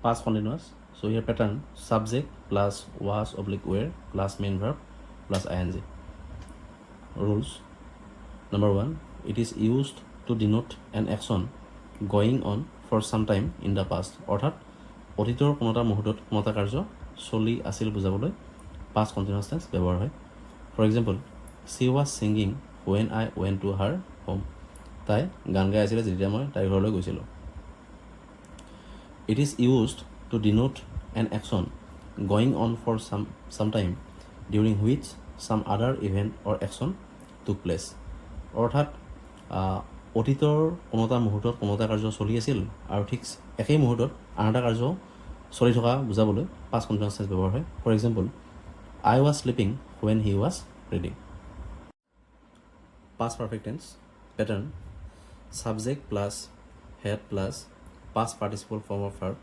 past continuous. So here pattern subject plus was oblique were plus main verb plus ing. Rules. Number 1, it is used to denote an action going on for some time in the past. অৰ্থাৎ অতীতৰ কোনো এটা মুহূৰ্তত কোনো এটা কাৰ্য চলি আছিল বুজাবলৈ past continuous tense ব্যৱহাৰ হয়। For example, she was singing when I went to her home. তাই গান গাই আছিলে যেতিয়া মই তাইৰ ঘৰলৈ গৈছিলোঁ। It is used to denote an action going on for some time during which some other event or action took place. অৰ্থাৎ অতীতৰ কোনো এটা মুহূৰ্তত কোনো এটা কাৰ্য চলি আছিল আৰু ঠিক একেই মুহূৰ্তত আন এটা কাৰ্য চলি থকা বুজাবলৈ past continuous tense ব্যৱহাৰ হয়। For example, I was sleeping when he was reading. Past perfect tense pattern subject plus had plus past participle form of verb.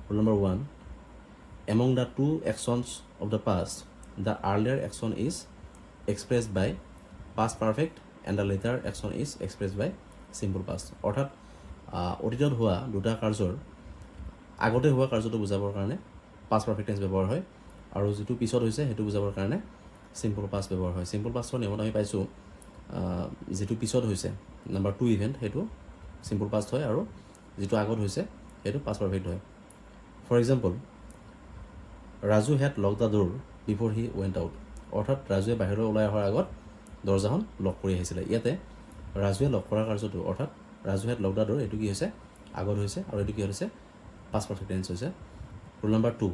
Rule number 1, among the two actions of the past, the earlier action is expressed by past perfect and the later action is expressed by simple past. অৰ্থাৎ অতীতত হোৱা দুটা কাৰ্যৰ আগতে হোৱা কাৰ্যটো বুজাবৰ কাৰণে past perfect tense ব্যৱহাৰ হয় আৰু যিটো পিছত হৈছে সেইটো বুজাবৰ কাৰণে simple past ব্যৱহাৰ হয়। simple pastৰ নিয়মত আমি পাইছোঁ যিটো পিছত হৈছে নাম্বাৰ 2 ইভেণ্ট সেইটো simple past হয় আৰু যিটো আগত হৈছে সেইটো past perfect হয়। For example, Raju had locked the door before he went out. অৰ্থাৎ ৰাজুৱে বাহিৰলৈ ওলাই অহাৰ আগত দৰজাখন লক কৰি আহিছিলে। ইয়াতে ৰাজুৱে লক কৰাৰ কাৰ্যটো অৰ্থাৎ Raju had locked the door এইটো কি হৈছে আগত হৈছে আৰু এইটো কি হৈছে past perfect tense হৈছে। Rule number 2,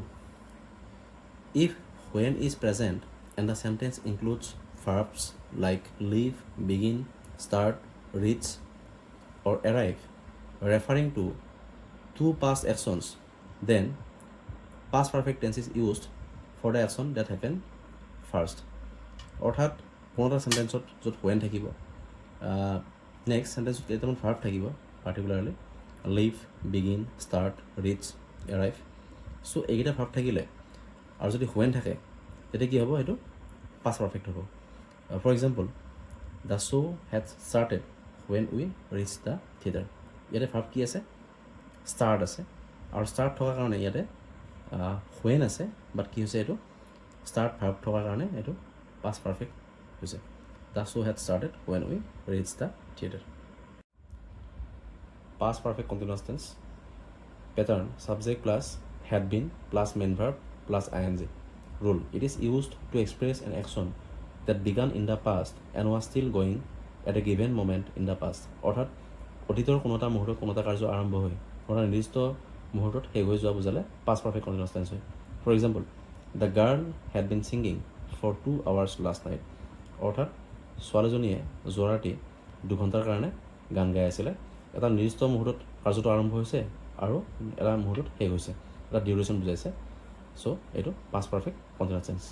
if when is present and the sentence includes verbs like leave, begin, start, reach or arrive referring to two past actions, then past perfect tense is used for the action that happened first. অৰ্থাৎ কোনো এটা চেণ্টেন্সত য'ত when থাকিব next চেণ্টেন্সত কেইটামান verb থাকিব particularly leave, begin, start, reach, arrive. So' এইকেইটা verb থাকিলে আৰু যদি when থাকে তেতিয়া কি হ'ব সেইটো past perfect হ'ব। For example, the show' had started when we reached the theatre. ইয়াতে ভাৰ্ব কি আছে ষ্টাৰ্ট আছে আৰু ষ্টাৰ্ট থকাৰ কাৰণে ইয়াতে when আছে বাট কি হৈছে এইটো ষ্টাৰ্ট ভাৰ্ব থকাৰ কাৰণে এইটো past perfect হৈছে। The show had started when we reached the theatre. Past perfect continuous tense pattern subject plus had been plus main verb plus ing. Rule, it is used to express an action that began in the past and was still going at a given moment in the past. অৰ্থাৎ অতীতৰ কোনো এটা মুহূৰ্তত কোনো এটা কাৰ্য আৰম্ভ হৈ কোনো এটা নিৰ্দিষ্ট মুহূৰ্তত শেষ হৈ যোৱা বুজালে past perfect continuous tense হয়। For example, the girl had been singing for 2 hours last night. অৰ্থাৎ ছোৱালীজনীয়ে যোৱা ৰাতি 2 ঘণ্টাৰ কাৰণে গান গাই আছিলে। এটা নিৰ্দিষ্ট মুহূৰ্তত কাৰ্যটো আৰম্ভ হৈছে আৰু এটা মুহূৰ্তত শেষ হৈছে, এটা ডিউৰেশ্যন বুজাইছে। চ' এইটো past perfect continuous tense।